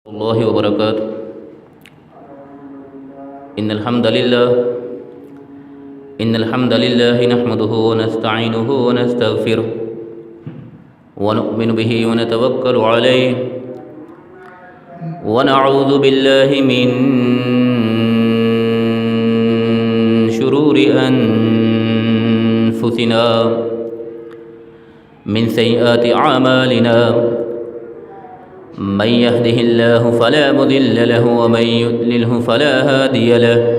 الله وبركاته إن الحمد لله نحمده ونستعينه ونستغفره ونؤمن به ونتوكل عليه ونعوذ بالله من شرور أنفسنا من سيئات أعمالنا من يهده الله فلا مضل له ومن يضلله فلا هادي له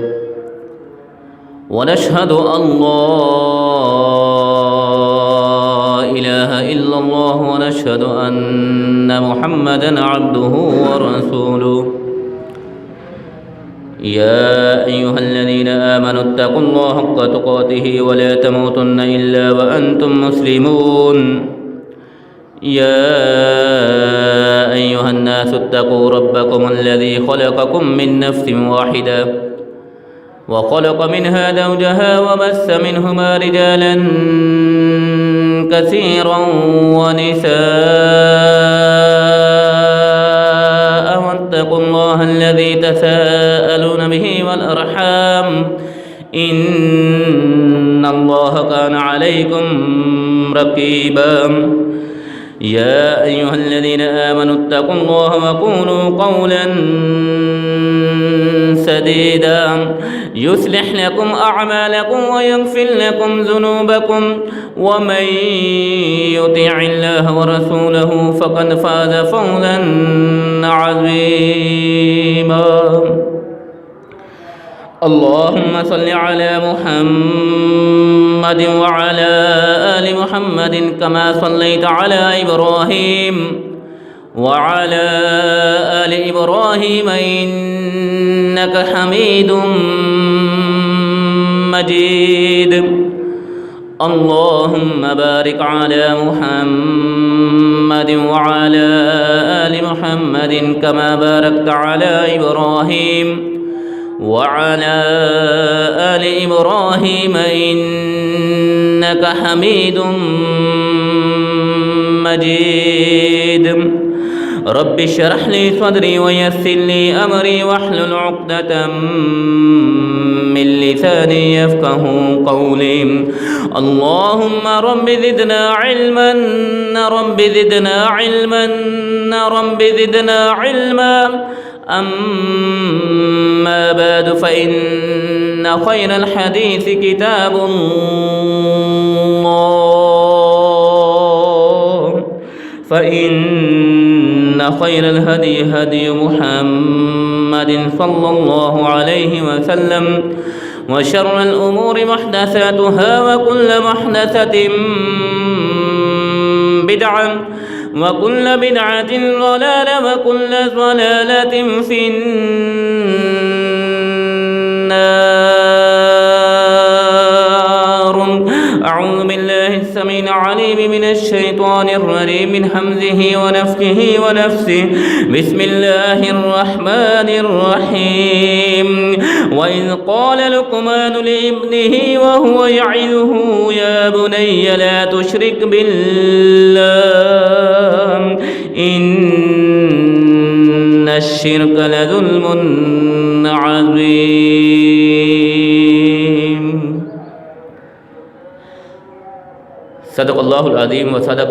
ونشهد أن لا إله إلا الله ونشهد أن محمدا عبده ورسوله يا أيها الذين آمنوا اتقوا الله حق تقاته ولا تموتن إلا وأنتم مسلمون يا أيها الناس اتقوا ربكم الذي خلقكم من نفس واحدة وخلق منها زوجها وبث منهما رجالا كثيرا ونساء واتقوا الله الذي تساءلون به والأرحام إن الله كان عليكم رقيبا يا أيها الذين آمنوا اتقوا الله وقولوا قولا سديدا يصلح لكم أعمالكم ويغفر لكم ذنوبكم ومن يطع الله ورسوله فقد فاز فوزا عظيما اللهم صل على محمد وعلى آل محمد كما صليت على إبراهيم وعلى آل إبراهيم إنك حميد مجيد اللهم بارك على محمد وعلى آل محمد كما باركت على إبراهيم وعلى آل إبراهيم إنك حميد مجيد رب اشرح لي صدري ويسر لي أمري واحلل عقدة من لساني يفقه قولي اللهم رب زدنا علما رب زدنا علما رب زدنا علما أما بعد فإن خير الحديث كتاب الله فإن خير الهدي هدي محمد صلى الله عليه وسلم وشر الأمور محدثاتها وكل محدثة بدعة وكل بدعة ضلالة وكل ضلالة في النار أعوذ بالله السميع العليم من الشيطان الرجيم من همزه ونفخه ونفسه بسم الله الرحمن الرحيم وإذ قال لقمان لابنه وهو يعظه يا بني لا تشرك بالله إن الشرك لظلم عظيم صدق الله العظيم وصدق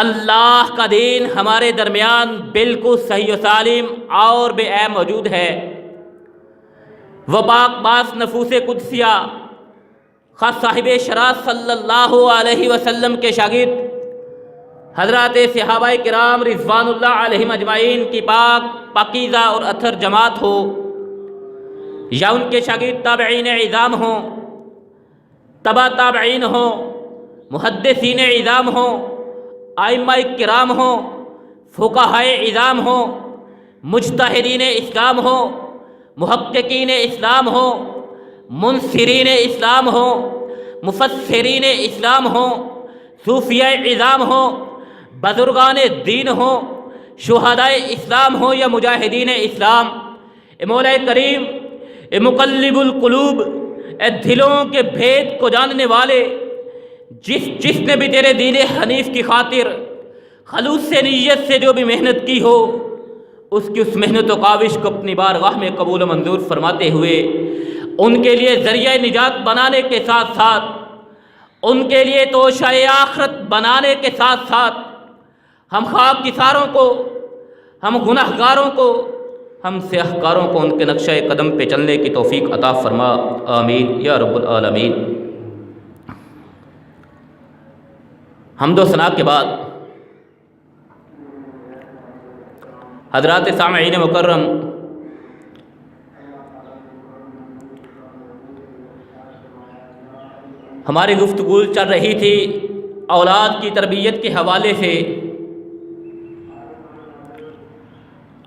اللہ کا دین ہمارے درمیان بالکل صحیح و سالم اور بے عیب موجود ہے۔ وہ پاک باز نفوس قدسیہ خاص صاحب شرف صلی اللہ علیہ وسلم کے شاگرد حضرات صحابہ کرام رضوان اللہ علیہم اجمعین کی پاک پاکیزہ اور اطہر جماعت ہو، یا ان کے شاگرد تابعین عظام ہوں، تبع تابعین ہوں، محدثین عظام ہوں، ائمہ کرام ہوں، فقہائے عظام ہوں، مجتہدین اسلام ہوں، محققین اسلام ہوں، منصرین اسلام ہوں، مفسرین اسلام ہوں، صوفیاء عظام ہوں، بزرگان دین ہوں، شہدائے اسلام ہوں یا مجاہدین اسلام، اے مولا کریم، اے مقلب القلوب، اے دلوں کے بھید کو جاننے والے، جس نے بھی تیرے دین حنیف کی خاطر خلوص سے نیت سے جو بھی محنت کی ہو، اس کی اس محنت و کاوش کو اپنی بارگاہ میں قبول و منظور فرماتے ہوئے ان کے لیے ذریعہ نجات بنانے کے ساتھ ساتھ، ان کے لیے توشہ آخرت بنانے کے ساتھ ساتھ، ہم خاکساروں کو، ہم گناہگاروں کو، ہم سیاہکاروں کو ان کے نقشہ قدم پہ چلنے کی توفیق عطا فرما، آمین یا رب العالمین۔ حمد و ثنا کے بعد حضرات سامعین مکرم، ہماری گفتگو چل رہی تھی اولاد کی تربیت کے حوالے سے۔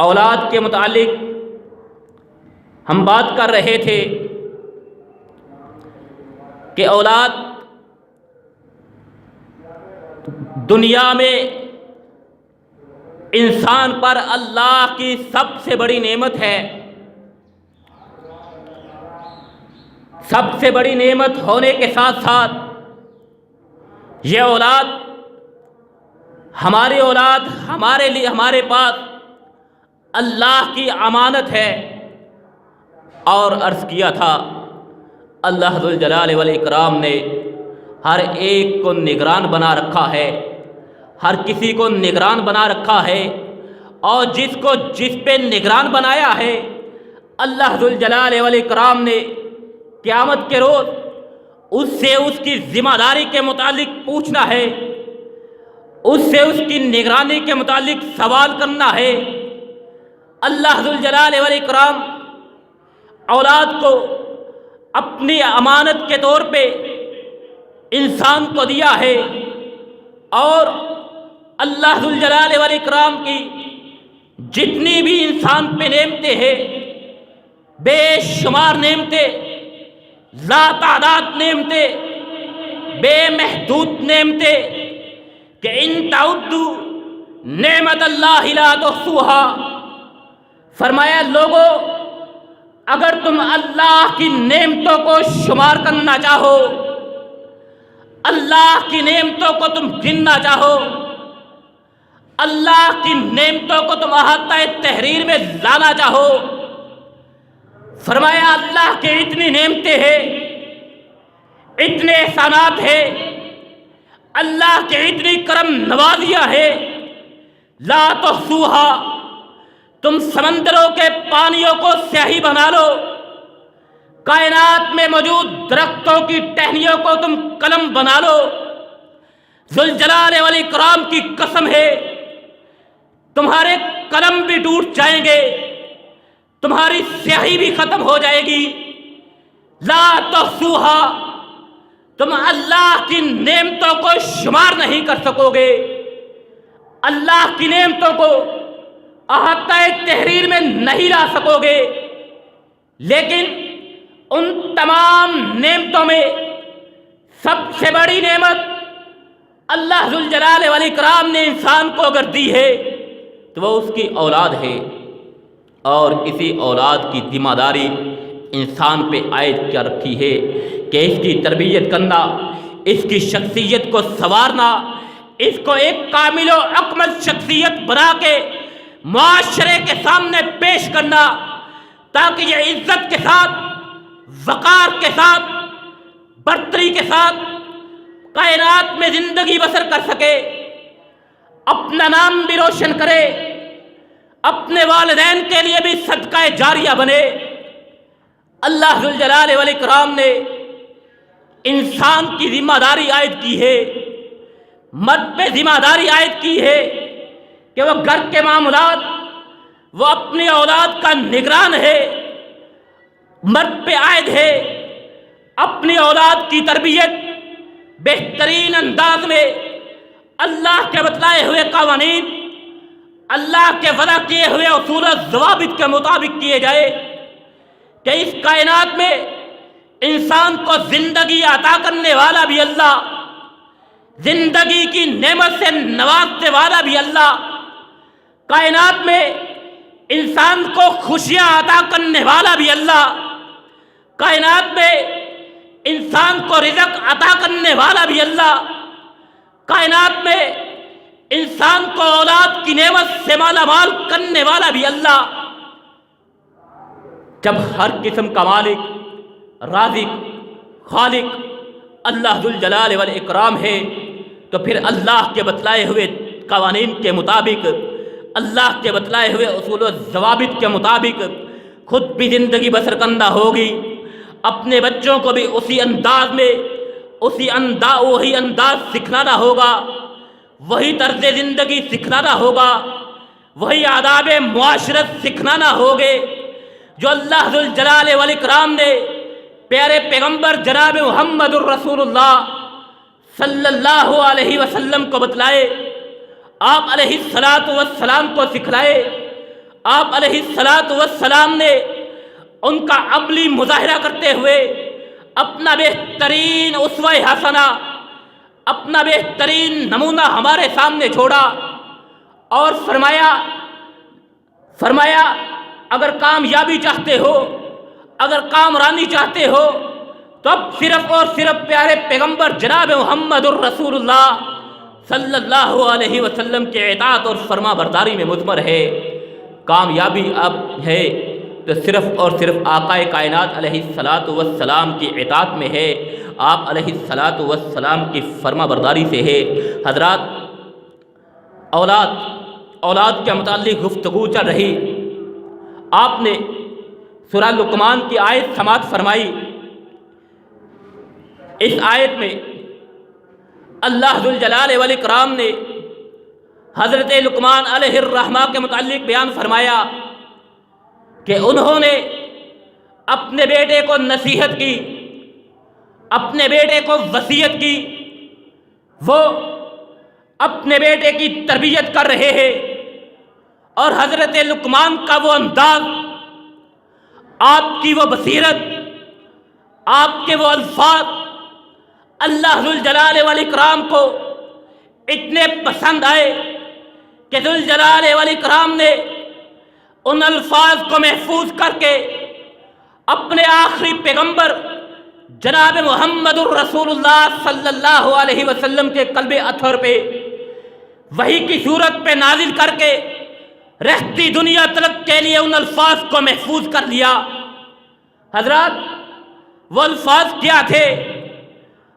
اولاد کے متعلق ہم بات کر رہے تھے کہ اولاد دنیا میں انسان پر اللہ کی سب سے بڑی نعمت ہے۔ سب سے بڑی نعمت ہونے کے ساتھ ساتھ یہ اولاد، ہماری اولاد ہمارے لیے، ہمارے پاس اللہ کی امانت ہے۔ اور عرض کیا تھا اللہ ذوالجلال والاکرام نے ہر ایک کو نگران بنا رکھا ہے، ہر کسی کو نگران بنا رکھا ہے، اور جس پہ نگران بنایا ہے اللہ ذوالجلال والاکرام نے قیامت کے روز اس سے اس کی ذمہ داری کے متعلق پوچھنا ہے، اس سے اس کی نگرانی کے متعلق سوال کرنا ہے۔ اللہ ذوالجلال والاکرام اولاد کو اپنی امانت کے طور پہ انسان کو دیا ہے، اور اللہ ذوالجلال والاکرام کی جتنی بھی انسان پہ نعمتیں ہیں، بے شمار نعمتیں، لا تعداد نعمتیں، بے محدود نعمتیں، کہ ان تعدوا نعمت اللہ لا تحصوها، فرمایا لوگو اگر تم اللہ کی نعمتوں کو شمار کرنا چاہو، اللہ کی نعمتوں کو تم گننا چاہو، اللہ کی نعمتوں کو تم احاطہ تحریر میں لانا چاہو، فرمایا اللہ کے اتنی نعمتیں ہیں، اتنے احسانات ہیں، اللہ کے اتنی کرم نوازیاں ہیں، لا تحصوها، تم سمندروں کے پانیوں کو سیاہی بنا لو، کائنات میں موجود درختوں کی ٹہنیوں کو تم قلم بنا لو، ذوالجلال والاکرام کی قسم ہے تمہارے قلم بھی ٹوٹ جائیں گے، تمہاری سیاہی بھی ختم ہو جائے گی، لا تحصوها، تم اللہ کی نعمتوں کو شمار نہیں کر سکو گے، اللہ کی نعمتوں کو احاطہ تحریر میں نہیں لا سکو گے۔ لیکن ان تمام نعمتوں میں سب سے بڑی نعمت اللہ ذوالجلال والاکرام نے انسان کو اگر دی ہے تو وہ اس کی اولاد ہے، اور اسی اولاد کی ذمہ داری انسان پہ عائد کیا رکھی ہے کہ اس کی تربیت کرنا، اس کی شخصیت کو سنوارنا، اس کو ایک کامل و اکمل شخصیت بنا کے معاشرے کے سامنے پیش کرنا، تاکہ یہ عزت کے ساتھ، وقار کے ساتھ، برتری کے ساتھ کائنات میں زندگی بسر کر سکے۔ اپنا نام بھی روشن کرے، اپنے والدین کے لیے بھی صدقہ جاریہ بنے۔ اللہ ذوالجلال والاکرام نے انسان کی ذمہ داری عائد کی ہے، مرد پہ ذمہ داری عائد کی ہے کہ وہ گھر کے معاملات، وہ اپنی اولاد کا نگران ہے۔ مرد پہ عائد ہے اپنی اولاد کی تربیت بہترین انداز میں اللہ کے بتلائے ہوئے قوانین، اللہ کے وضع کیے ہوئے اصول و ضوابط کے مطابق کیے جائے کہ اس کائنات میں انسان کو زندگی عطا کرنے والا بھی اللہ، زندگی کی نعمت سے نوازنے والا بھی اللہ، کائنات میں انسان کو خوشیاں عطا کرنے والا بھی اللہ، کائنات میں انسان کو رزق عطا کرنے والا بھی اللہ، کائنات میں انسان کو اولاد کی نعمت سے مالا مال کرنے والا بھی اللہ۔ جب ہر قسم کا مالک، رازق، خالق اللہ ذوالجلال والاکرام ہے تو پھر اللہ کے بتلائے ہوئے قوانین کے مطابق، اللہ کے بتلائے ہوئے اصول و ضوابط کے مطابق خود بھی زندگی بسر کرنا ہوگی، اپنے بچوں کو بھی اسی انداز میں وہی انداز سکھلانا ہوگا، وہی طرز زندگی سکھلانا ہوگا، وہی آداب معاشرت سکھلانا ہوگے جو اللہ ذوالجلال والاکرام نے پیارے پیغمبر جناب محمد الرسول اللہ صلی اللہ علیہ وسلم کو بتلائے، آپ علیہ السلام کو سکھلائے۔ آپ علیہ السلام نے ان کا عملی مظاہرہ کرتے ہوئے اپنا بہترین اسوہ حسنہ، اپنا بہترین نمونہ ہمارے سامنے چھوڑا اور فرمایا اگر کامیابی چاہتے ہو، اگر کامرانی چاہتے ہو تو اب صرف اور صرف پیارے پیغمبر جناب محمد الرسول اللہ صلی اللہ علیہ وسلم کے اطاعت اور فرما برداری میں مضمر ہے۔ کامیابی اب ہے تو صرف اور صرف آقا کائنات علیہ السلام کی اطاعت میں ہے، آپ علیہ السلام کی فرما برداری سے ہے۔ حضرات، اولاد کے متعلق گفتگو چل رہی، آپ نے سورہ لقمان کی آیت سماعت فرمائی۔ اس آیت میں اللہ ذوالجلال والاکرام نے حضرت لقمان علیہ الرحمہ کے متعلق بیان فرمایا کہ انہوں نے اپنے بیٹے کو نصیحت کی، اپنے بیٹے کو وصیت کی، وہ اپنے بیٹے کی تربیت کر رہے ہیں، اور حضرت لقمان کا وہ انداز، آپ کی وہ بصیرت، آپ کے وہ الفاظ اللہ ذوالجلال والاکرام کو اتنے پسند آئے کہ ذوالجلال والاکرام نے ان الفاظ کو محفوظ کر کے اپنے آخری پیغمبر جناب محمد الرسول اللہ صلی اللہ علیہ وسلم کے قلب اطہر پہ وحی کی صورت پہ نازل کر کے رہتی دنیا تلک کے لیے ان الفاظ کو محفوظ کر لیا۔ حضرات، وہ الفاظ کیا تھے؟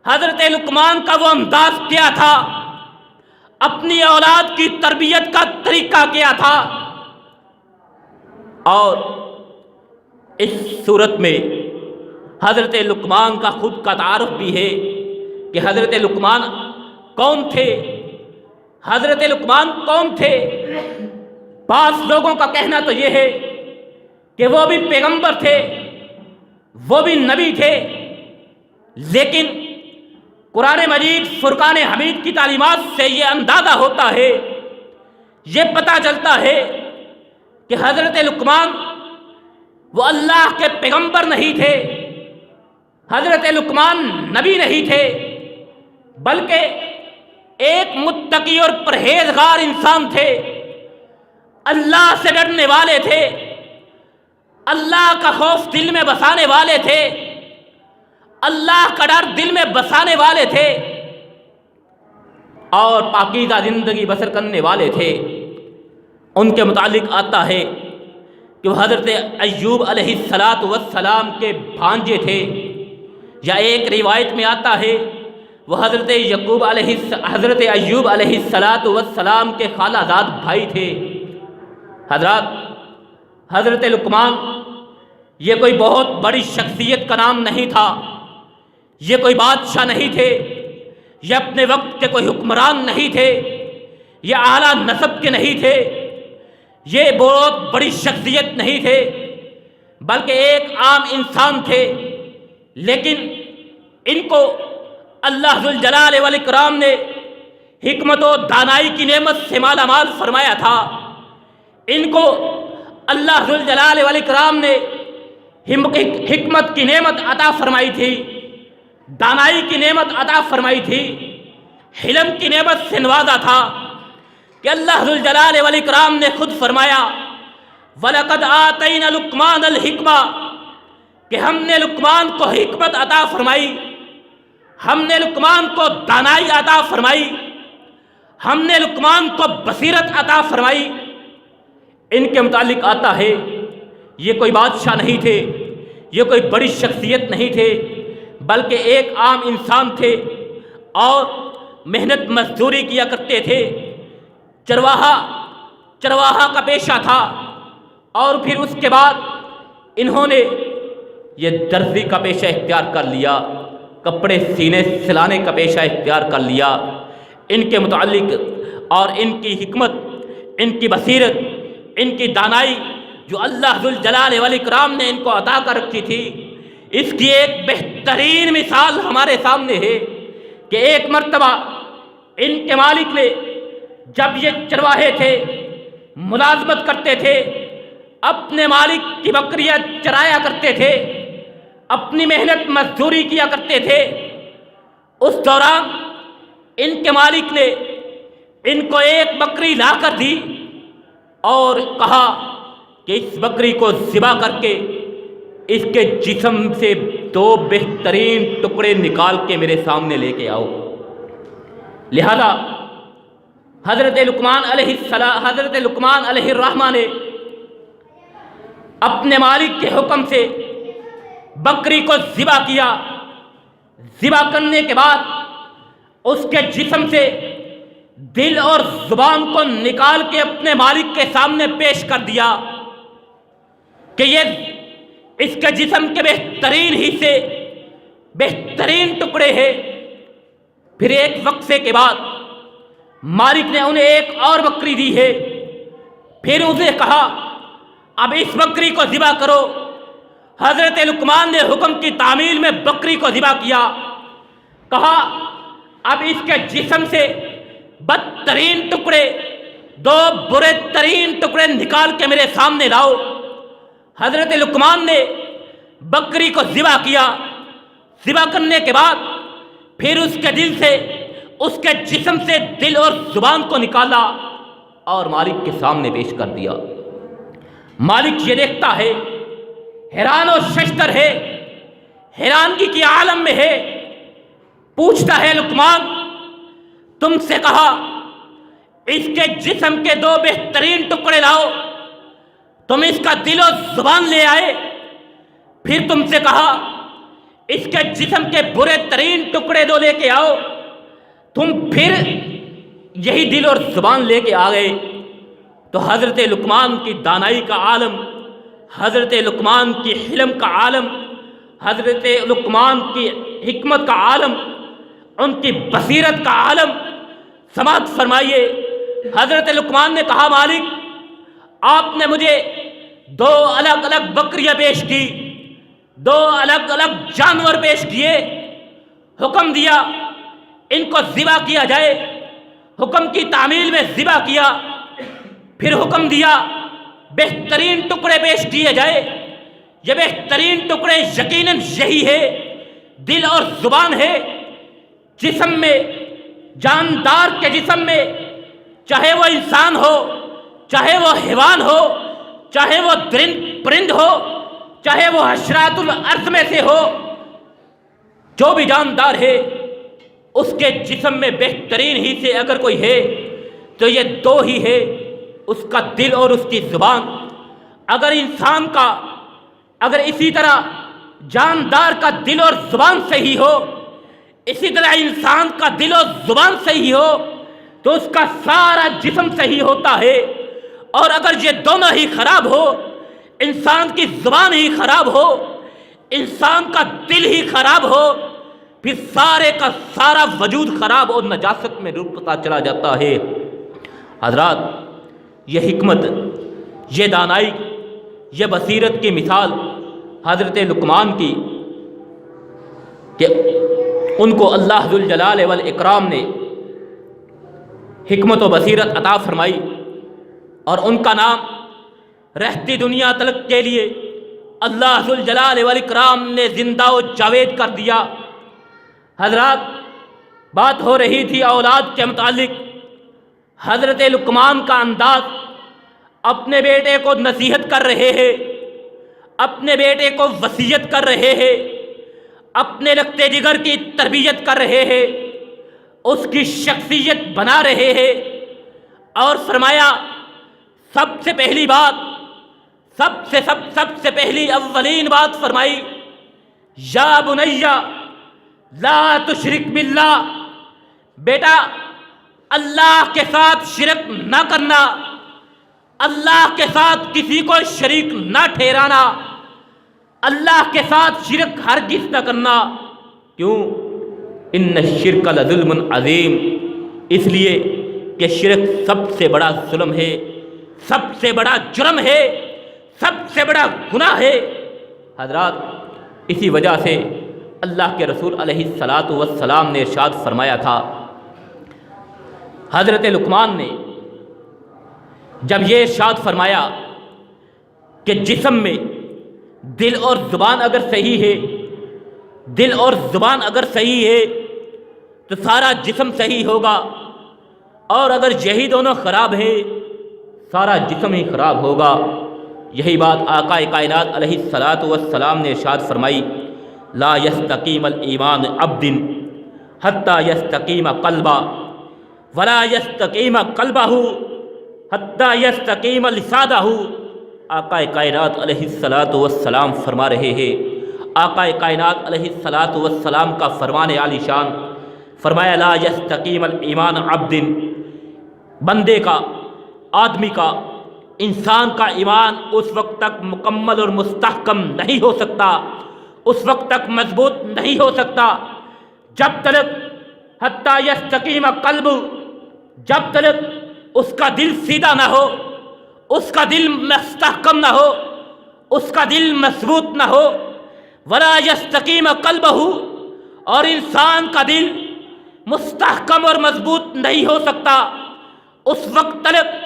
حضرت لقمان کا وہ انداز کیا تھا؟ اپنی اولاد کی تربیت کا طریقہ کیا تھا؟ اور اس صورت میں حضرت لقمان کا خود کا تعارف بھی ہے کہ حضرت لقمان کون تھے؟ حضرت لقمان کون تھے؟ بعض لوگوں کا کہنا تو یہ ہے کہ وہ بھی پیغمبر تھے، وہ بھی نبی تھے، لیکن قرآن مجید فرقان حمید کی تعلیمات سے یہ اندازہ ہوتا ہے، یہ پتہ چلتا ہے کہ حضرت لقمان وہ اللہ کے پیغمبر نہیں تھے، حضرت لقمان نبی نہیں تھے، بلکہ ایک متقی اور پرہیزگار انسان تھے، اللہ سے ڈرنے والے تھے، اللہ کا خوف دل میں بسانے والے تھے، اللہ کا ڈر دل میں بسانے والے تھے، اور پاکیزہ زندگی بسر کرنے والے تھے۔ ان کے متعلق آتا ہے کہ وہ حضرت ایوب علیہ السلام کے بھانجے تھے، یا ایک روایت میں آتا ہے وہ حضرت ایوب علیہ السلام کے خالہ زاد بھائی تھے۔ حضرات، حضرت لقمان یہ کوئی بہت بڑی شخصیت کا نام نہیں تھا، یہ کوئی بادشاہ نہیں تھے، یہ اپنے وقت کے کوئی حکمران نہیں تھے، یہ اعلیٰ نسب کے نہیں تھے، یہ بہت بڑی شخصیت نہیں تھے، بلکہ ایک عام انسان تھے۔ لیکن ان کو اللہ ذوالجلال والاکرام نے حکمت و دانائی کی نعمت سے مالا مال فرمایا تھا۔ ان کو اللہ ذوالجلال والاکرام نے حکمت کی نعمت عطا فرمائی تھی، دانائی کی نعمت عطا فرمائی تھی، حلم کی نعمت سے نوازا تھا کہ اللہ ذوالجلال والاکرام نے خود فرمایا وَلَقَدْ آتَيْنَا لُقْمَانَ الْحِكْمَةَ، کہ ہم نے لقمان کو حکمت عطا فرمائی، ہم نے لقمان کو دانائی عطا فرمائی، ہم نے لقمان کو بصیرت عطا فرمائی۔ ان کے متعلق آتا ہے یہ کوئی بادشاہ نہیں تھے، یہ کوئی بڑی شخصیت نہیں تھے، بلکہ ایک عام انسان تھے اور محنت مزدوری کیا کرتے تھے۔ چرواہا کا پیشہ تھا، اور پھر اس کے بعد انہوں نے یہ درزی کا پیشہ اختیار کر لیا، کپڑے سینے سلانے کا پیشہ اختیار کر لیا۔ ان کے متعلق اور ان کی حکمت، ان کی بصیرت، ان کی دانائی جو اللہ ذوالجلال والاکرام نے ان کو عطا کر رکھی تھی، اس کی ایک بہترین مثال ہمارے سامنے ہے کہ ایک مرتبہ ان کے مالک نے، جب یہ چرواہے تھے، ملازمت کرتے تھے، اپنے مالک کی بکریاں چرایا کرتے تھے، اپنی محنت مزدوری کیا کرتے تھے، اس دوران ان کے مالک نے ان کو ایک بکری لا کر دی اور کہا کہ اس بکری کو ذبح کر کے اس کے جسم سے 2 بہترین ٹکڑے نکال کے میرے سامنے لے کے آؤ۔ لہذا حضرت لقمان علیہ الرحمہ نے اپنے مالک کے حکم سے بکری کو ذبح کیا۔ ذبح کرنے کے بعد اس کے جسم سے دل اور زبان کو نکال کے اپنے مالک کے سامنے پیش کر دیا کہ یہ اس کے جسم کے بہترین حصے، بہترین ٹکڑے ہیں۔ پھر ایک وقفے کے بعد مالک نے انہیں ایک اور بکری دی ہے، پھر اسے کہا اب اس بکری کو ذبح کرو۔ حضرت لقمان نے حکم کی تعمیل میں بکری کو ذبح کیا، کہا اب اس کے جسم سے بدترین ٹکڑے، 2 برے ترین ٹکڑے نکال کے میرے سامنے لاؤ۔ حضرت لقمان نے بکری کو ذبح کیا، ذبح کرنے کے بعد پھر اس کے دل سے، اس کے جسم سے دل اور زبان کو نکالا اور مالک کے سامنے پیش کر دیا۔ مالک یہ دیکھتا ہے، حیران و ششدر ہے، حیرانگی کی عالم میں ہے، پوچھتا ہے لقمان تم سے کہا اس کے جسم کے 2 بہترین ٹکڑے لاؤ، تم اس کا دل و زبان لے آئے، پھر تم سے کہا اس کے جسم کے برے ترین ٹکڑے 2 لے کے آؤ، تم پھر یہی دل اور زبان لے کے آ گئے۔ تو حضرت لقمان کی دانائی کا عالم، حضرت لقمان کی حلم کا عالم، حضرت لقمان کی حکمت کا عالم، ان کی بصیرت کا عالم سماعت فرمائیے۔ حضرت لقمان نے کہا مالک آپ نے مجھے 2 الگ الگ بکریاں پیش کی، 2 الگ الگ جانور پیش کیے، حکم دیا ان کو ذبح کیا جائے، حکم کی تعمیل میں ذبح کیا، پھر حکم دیا بہترین ٹکڑے پیش کیے جائے۔ یہ بہترین ٹکڑے یقیناً یہی ہے، دل اور زبان ہے۔ جسم میں، جاندار کے جسم میں، چاہے وہ انسان ہو، چاہے وہ حیوان ہو، چاہے وہ پرند ہو، چاہے وہ حشرات الارض میں سے ہو، جو بھی جاندار ہے اس کے جسم میں بہترین ہی سے اگر کوئی ہے تو یہ 2 ہی ہے، اس کا دل اور اس کی زبان۔ اگر انسان کا، اگر اسی طرح جاندار کا دل اور زبان صحیح ہو، اسی طرح انسان کا دل و زبان صحیح ہو تو اس کا سارا جسم صحیح ہوتا ہے، اور اگر یہ دونوں ہی خراب ہو، انسان کی زبان ہی خراب ہو، انسان کا دل ہی خراب ہو، پھر سارے کا سارا وجود خراب اور نجاست میں ڈوبتا چلا جاتا ہے۔ حضرات، یہ حکمت، یہ دانائی، یہ بصیرت کی مثال حضرت لقمان کی کہ ان کو اللہ ذوالجلال والاکرام نے حکمت و بصیرت عطا فرمائی، اور ان کا نام رہتی دنیا تلک کے لیے اللہ ذوالجلال والاکرام نے زندہ و جاوید کر دیا۔ حضرات، بات ہو رہی تھی اولاد کے متعلق۔ حضرت لقمان کا انداز، اپنے بیٹے کو نصیحت کر رہے ہیں، اپنے بیٹے کو وصیت کر رہے ہیں، اپنے رگتے جگر کی تربیت کر رہے ہیں، اس کی شخصیت بنا رہے ہیں، اور فرمایا سب سے پہلی بات، سب سے پہلی اولین بات فرمائی، یا بنیا لا تشرک باللہ، بیٹا اللہ کے ساتھ شرک نہ کرنا، اللہ کے ساتھ کسی کو شریک نہ ٹھہرانا، اللہ کے ساتھ شرک ہرگز نہ کرنا۔ کیوں؟ ان الشرک لظلم عظیم، اس لیے کہ شرک سب سے بڑا ظلم ہے، سب سے بڑا جرم ہے، سب سے بڑا گناہ ہے۔ حضرات، اسی وجہ سے اللہ کے رسول علیہ الصلاۃ والسلام نے ارشاد فرمایا تھا، حضرت لقمان نے جب یہ ارشاد فرمایا کہ جسم میں دل اور زبان اگر صحیح ہے، دل اور زبان اگر صحیح ہے تو سارا جسم صحیح ہوگا، اور اگر یہی دونوں خراب ہیں سارا جسم ہی خراب ہوگا۔ یہی بات آقا کائنات علیہ الصلاۃ والسلام نے ارشاد فرمائی، لا یستقیم الایمان عبد حتی یستقیم قلبہ ولا یستقیم قلبہ حتی یستقیم لسانہ۔ آقا کائنات علیہ الصلاۃ والسلام فرما رہے ہیں، آقا کائنات علیہ الصلاۃ والسلام کا فرمان عالی شان، فرمایا لا یستقیم الایمان عبد، بندے کا، آدمی کا، انسان کا ایمان اس وقت تک مکمل اور مستحکم نہیں ہو سکتا، اس وقت تک مضبوط نہیں ہو سکتا جب تک حتی یستقیم قلب، جب تک اس کا دل سیدھا نہ ہو، اس کا دل مستحکم نہ ہو، اس کا دل مضبوط نہ ہو۔ ولا یستقیم قلبہ، اور انسان کا دل مستحکم اور مضبوط نہیں ہو سکتا اس وقت تک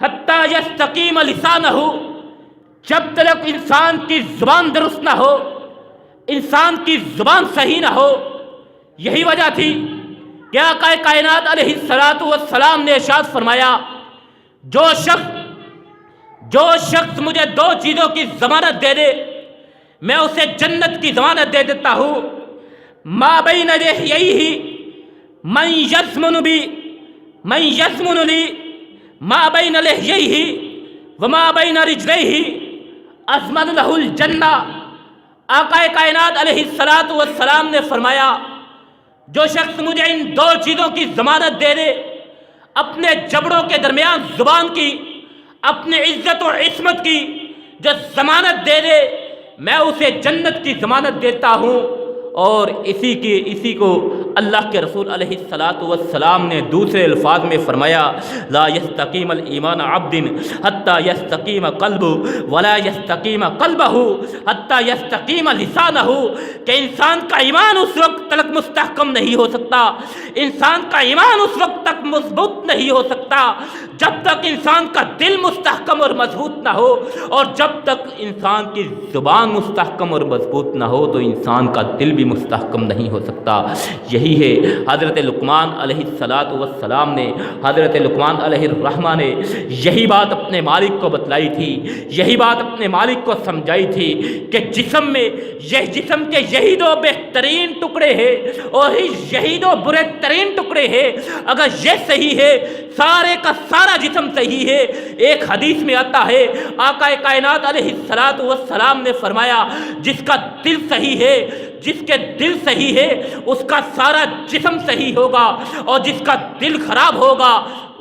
حتی یستقیم لسانہ، جب تک انسان کی زبان درست نہ ہو، انسان کی زبان صحیح نہ ہو۔ یہی وجہ تھی کہ آقا کائنات علیہ الصلاۃ والسلام نے ارشاد فرمایا، جو شخص مجھے دو چیزوں کی ضمانت دے دے میں اسے جنت کی ضمانت دے دیتا ہوں، ما بین لحییہ من یضمن لی ما بین لحییہ وما بین رجلیہ اضمن لہ الجنہ۔ آقا کائنات علیہ الصلاۃ والسلام نے فرمایا، جو شخص مجھے ان دو چیزوں کی ضمانت دے دے، اپنے جبڑوں کے درمیان زبان کی، اپنے عزت و عصمت کی جو ضمانت دے دے، میں اسے جنت کی ضمانت دیتا ہوں۔ اور اسی کو اللہ کے رسول علیہ الصلاۃ والسلام نے دوسرے الفاظ میں فرمایا، لا یستقیم الایمان عبد حتی یستقیم قلب ولا یستقیم قلبہ حتی یستقیم لسانہ، کہ انسان کا ایمان اس وقت تک مستحکم نہیں ہو سکتا، انسان کا ایمان اس وقت تک مضبوط نہیں ہو سکتا جب تک انسان کا دل مستحکم اور مضبوط نہ ہو، اور جب تک انسان کی زبان مستحکم اور مضبوط نہ ہو تو انسان کا دل بھی مستحکم نہیں ہو سکتا۔ یہی ہے حضرت لقمان علیہ الصلاۃ والسلام نے، حضرت لقمان علیہ الرحمہ نے یہی بات اپنے مالک کو بتلائی تھی، یہی بات اپنے مالک کو سمجھائی تھی کہ جسم میں جسم کے یہی دو بہترین ٹکڑے ہیں اور یہی دو برے ترین ٹکڑے ہیں، اگر یہ صحیح ہے سارے کا سارا جسم صحیح ہے۔ ایک حدیث میں آتا ہے، آقا کائنات علیہ الصلاۃ والسلام نے فرمایا، جس کا دل صحیح ہے جس کے دل صحیح ہے اس کا سارا جسم صحیح ہوگا، اور جس کا دل خراب ہوگا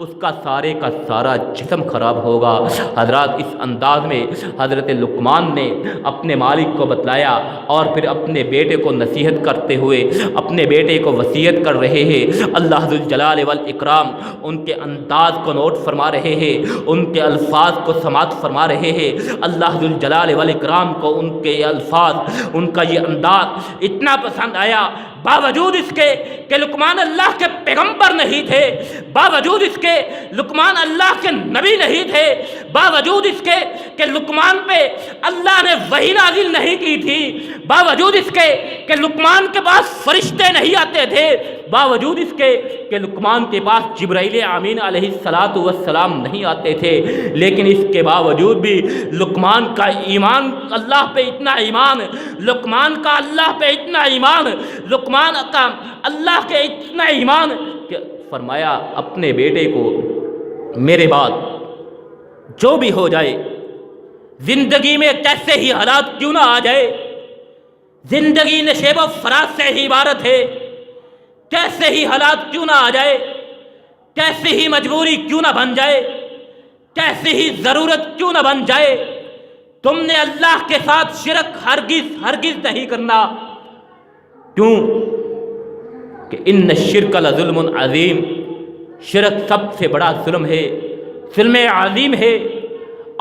اس کا سارے کا سارا جسم خراب ہوگا۔ حضرات اس انداز میں حضرت لقمان نے اپنے مالک کو بتلایا، اور پھر اپنے بیٹے کو نصیحت کرتے ہوئے اپنے بیٹے کو وصیت کر رہے ہیں۔ اللہ ذوالجلال والاکرام ان کے انداز کو نوٹ فرما رہے ہیں، ان کے الفاظ کو سماعت فرما رہے ہیں۔ اللہ ذوالجلال والاکرام کو ان کے الفاظ، ان کا یہ انداز اتنا پسند آیا، باوجود اس کے کہ لقمان اللہ کے پیغمبر نہیں تھے، باوجود اس کے لقمان اللہ کے نبی نہیں تھے، باوجود اس کے کہ لقمان پہ اللہ نے وحی نازل نہیں کی تھی، باوجود اس کے کہ لقمان کے پاس فرشتے نہیں آتے تھے، باوجود اس کے کہ لقمان کے پاس جبرائیل امین علیہ السلام نہیں آتے تھے، لیکن اس کے باوجود بھی لقمان کا ایمان اللہ پہ اتنا ایمان، لقمان کا اللہ پہ اتنا ایمان، لقمان کا اللہ کے اتنا ایمان کہ فرمایا اپنے بیٹے کو میرے بعد جو بھی ہو جائے، زندگی میں کیسے ہی حالات کیوں نہ آ جائے، زندگی نشیب و فراز سے ہی عبارت ہے، کیسے ہی حالات کیوں نہ آ جائے، کیسے ہی مجبوری کیوں نہ بن جائے، کیسے ہی ضرورت کیوں نہ بن جائے، تم نے اللہ کے ساتھ شرک ہرگز نہیں کرنا۔ کیوں کہ ان الشرک لظلم عظیم، شرک سب سے بڑا ظلم ہے، ظلم عظیم ہے۔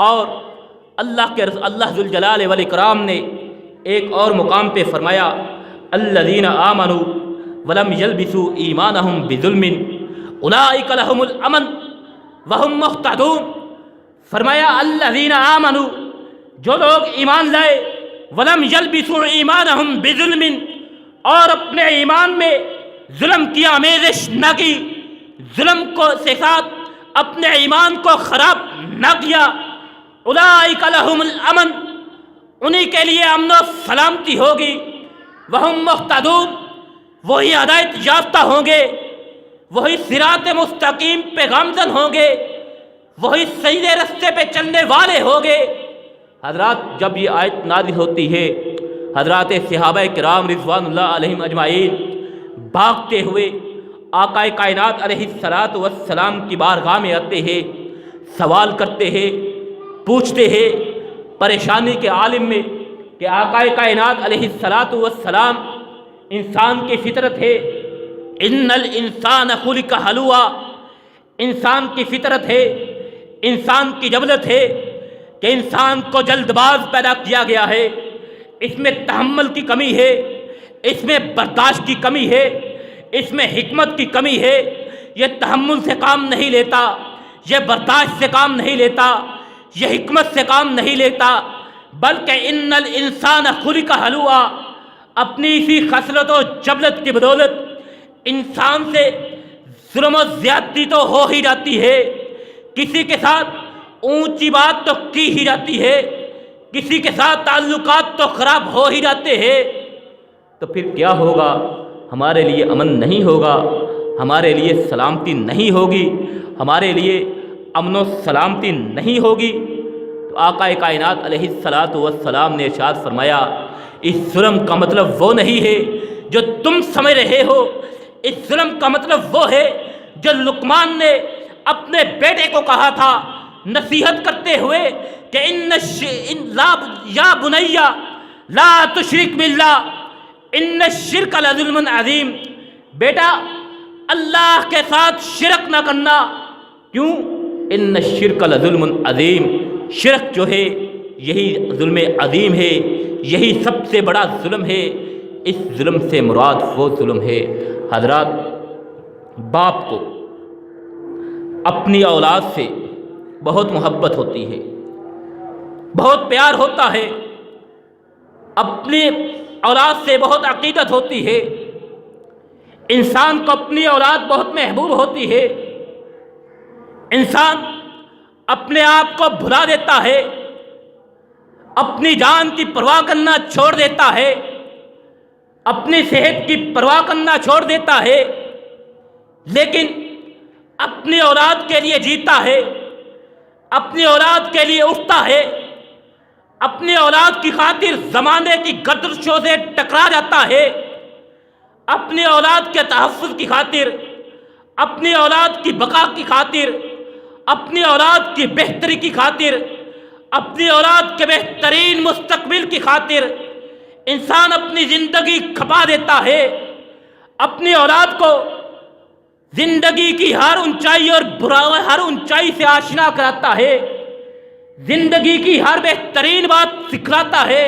اور اللہ ذوالجلال والاکرام نے ایک اور مقام پہ فرمایا الذین آمنوا ولم یلبسوا ایمانہم بظلم اولئک لہم الامن وہم مہتدون۔ فرمایا الذین آمنوا، جو لوگ ایمان لائے، ولم یلبسوا ایمانہم بظلم، اور اپنے ایمان میں ظلم کی آمیزش نہ کی، ظلم سے ساتھ اپنے ایمان کو خراب نہ کیا، اولئک لہم الامن، انہی کے لیے امن و سلامتی ہوگی، وہم مہتدون، وہی ہدایت یافتہ ہوں گے، وہی صراط مستقیم پہ گامزن ہوں گے، وہی سیدھے رستے پہ چلنے والے ہوں گے۔ حضرات جب یہ آیت نازل ہوتی ہے، حضرات صحابہ کرام رضوان اللہ علیہم اجمعین بھاگتے ہوئے آقا کائنات علیہ السلام کی بارگاہ میں آتے ہیں، سوال کرتے ہیں، پوچھتے ہیں پریشانی کے عالم میں کہ آقا کائنات علیہ السلام انسان کی فطرت ہے، ان الانسان خلق ہلوعا، انسان کی فطرت ہے، انسان کی جبلت ہے کہ انسان کو جلد باز پیدا کیا گیا ہے، اس میں تحمل کی کمی ہے، اس میں برداشت کی کمی ہے، اس میں حکمت کی کمی ہے، یہ تحمل سے کام نہیں لیتا، یہ برداشت سے کام نہیں لیتا، یہ حکمت سے کام نہیں لیتا، بلکہ ان الانسان خلق ہلوعا، اپنی اسی خصلت و جبلت کی بدولت انسان سے ظلم و زیادتی تو ہو ہی جاتی ہے، کسی کے ساتھ اونچی بات تو کی ہی جاتی ہے، کسی کے ساتھ تعلقات تو خراب ہو ہی جاتے ہیں، تو پھر کیا ہوگا؟ ہمارے لیے امن نہیں ہوگا، ہمارے لیے سلامتی نہیں ہوگی، ہمارے لیے امن و سلامتی نہیں ہوگی۔ تو آقا کائنات علیہ السلام نے ارشاد فرمایا اس ظلم کا مطلب وہ نہیں ہے جو تم سمجھ رہے ہو، اس ظلم کا مطلب وہ ہے جو لقمان نے اپنے بیٹے کو کہا تھا نصیحت کرتے ہوئے کہ یا بنیا لا تشرک باللہ ان الشرک لظلم عظیم، بیٹا اللہ کے ساتھ شرک نہ کرنا۔ کیوں؟ ان الشرک لظلم عظیم، شرک جو ہے یہی ظلم عظیم ہے، یہی سب سے بڑا ظلم ہے۔ اس ظلم سے مراد وہ ظلم ہے حضرات، باپ کو اپنی اولاد سے بہت محبت ہوتی ہے، بہت پیار ہوتا ہے، اپنی اولاد سے بہت عقیدت ہوتی ہے، انسان کو اپنی اولاد بہت محبوب ہوتی ہے، انسان اپنے آپ کو بھلا دیتا ہے، اپنی جان کی پرواہ کرنا چھوڑ دیتا ہے، اپنی صحت کی پرواہ کرنا چھوڑ دیتا ہے، لیکن اپنی اولاد کے لیے جیتا ہے، اپنی اولاد کے لیے اٹھتا ہے، اپنی اولاد کی خاطر زمانے کی گردشوں سے ٹکرا جاتا ہے، اپنی اولاد کے تحفظ کی خاطر، اپنی اولاد کی بقا کی خاطر، اپنی اولاد کی بہتری کی خاطر، اپنی اولاد کے بہترین مستقبل کی خاطر انسان اپنی زندگی کھپا دیتا ہے، اپنی اولاد کو زندگی کی ہر اونچائی اور ہر اونچائی سے آشنا کراتا ہے، زندگی کی ہر بہترین بات سکھلاتا ہے